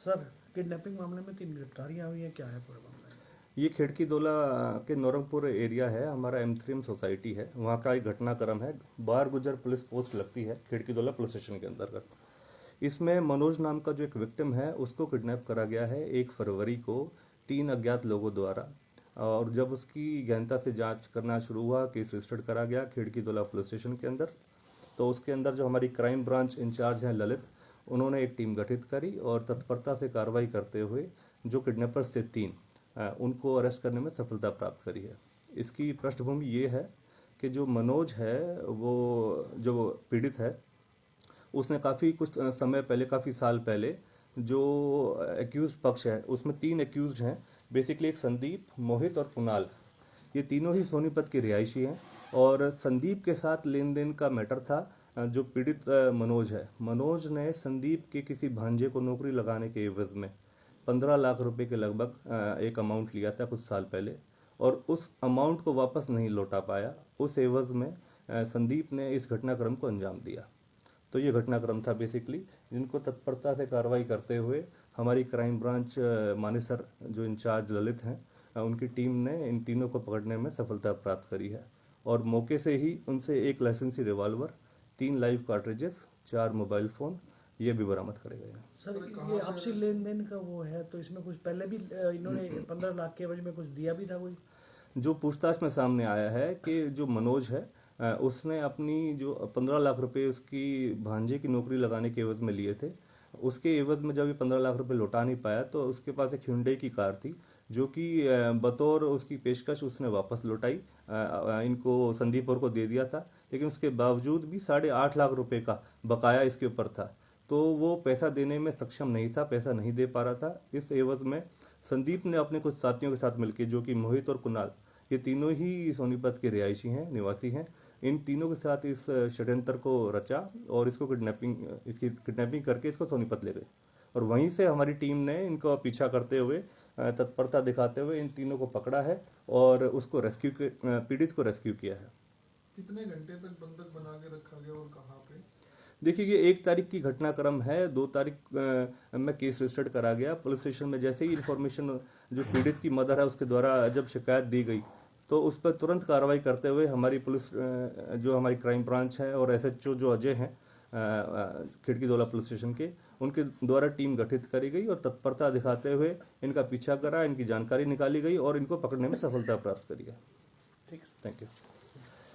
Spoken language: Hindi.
सर, किडनैपिंग मामले में 3 गिरफ्तारियां हुई हैं, क्या है पूरा मामला? ये खिड़की दौला के नौरंगपुर एरिया है, हमारा M3M सोसाइटी है, वहाँ का एक घटनाक्रम है। बार गुजर पुलिस पोस्ट लगती है खिड़की दौला पुलिस स्टेशन के अंतर्गत। इसमें मनोज नाम का जो एक विक्टिम है उसको किडनैप करा गया है 1 फरवरी को 3 अज्ञात लोगों द्वारा। और जब उसकी गहनता से जांच करना शुरू हुआ, केस रजिस्टर्ड करा गया खिड़की दौला पुलिस स्टेशन के अंदर। तो उसके अंदर जो हमारी क्राइम ब्रांच इंचार्ज हैं ललित, उन्होंने एक टीम गठित करी और तत्परता से कार्रवाई करते हुए जो किडनैपर्स थे 3, उनको अरेस्ट करने में सफलता प्राप्त करी है। इसकी पृष्ठभूमि ये है कि जो मनोज है, वो जो पीड़ित है, उसने काफ़ी कुछ समय पहले, काफ़ी साल पहले, जो एक्यूज पक्ष है उसमें 3 एक्यूज हैं बेसिकली, एक संदीप, मोहित और कुणाल। ये तीनों ही सोनीपत के रिहायशी हैं और संदीप के साथ लेन देन का मैटर था। जो पीड़ित मनोज है, मनोज ने संदीप के किसी भांजे को नौकरी लगाने के एवज में 15 लाख रुपए के लगभग एक अमाउंट लिया था कुछ साल पहले, और उस अमाउंट को वापस नहीं लौटा पाया। उस एवज में संदीप ने इस घटनाक्रम को अंजाम दिया। तो ये घटनाक्रम था बेसिकली, जिनको तत्परता से कार्रवाई करते हुए हमारी क्राइम ब्रांच मानेसर जो इंचार्ज ललित हैं, उनकी टीम ने इन तीनों को पकड़ने में सफलता प्राप्त करी है। और मौके से ही उनसे 1 लाइसेंसी revolver, 3 live cartridges, 4 mobile phone ये भी बरामद करे गए हैं। सर, ये आपसी लेन देन का वो है, तो इसमें कुछ पहले भी इन्होंने 15 लाख के एवज में कुछ दिया भी था कोई? जो पूछताछ में सामने आया है कि जो मनोज है, उसने अपनी जो 15 लाख रुपए उसकी भांजे की नौकरी लगाने के एवज में लिए थे, उसके एवज में जब ये 15 लाख रुपए लौटा नहीं पाया तो उसके पास एक hyundai की कार थी, जो कि बतौर उसकी पेशकश उसने वापस लौटाई। इनको संदीप और को दे दिया था, लेकिन उसके बावजूद भी 8.5 लाख रुपए का बकाया इसके ऊपर था। तो वो पैसा देने में सक्षम नहीं था, पैसा नहीं दे पा रहा था। इस एवज में संदीप ने अपने कुछ साथियों के साथ मिलकर, जो कि मोहित और कुणाल, ये तीनों ही सोनीपत के रिहायशी हैं, निवासी हैं, इन तीनों के साथ इस षड्यंत्र को रचा और इसकी किडनैपिंग करके इसको सोनीपत ले गए। और वहीं से हमारी टीम ने इनको पीछा करते हुए, तत्परता दिखाते हुए इन तीनों को पकड़ा है और उसको पीड़ित को रेस्क्यू किया है। कितने घंटे तक बंधक बना के रखा गया और कहाँ पे? देखिए, ये 1 तारीख की घटनाक्रम है। 2 तारीख में केस रजिस्टर्ड करा गया पुलिस स्टेशन में। जैसे ही इन्फॉर्मेशन जो पीड़ित की मदर है उसके द्वारा जब शिकायत दी गई, तो उस पर तुरंत कार्रवाई करते हुए हमारी पुलिस, जो हमारी क्राइम ब्रांच है, और SHO जो अजय हैं खिड़की दौला पुलिस स्टेशन के, उनके द्वारा टीम गठित करी गई और तत्परता दिखाते हुए इनका पीछा करा, इनकी जानकारी निकाली गई और इनको पकड़ने में सफलता प्राप्त करी है। ठीक, थैंक यू।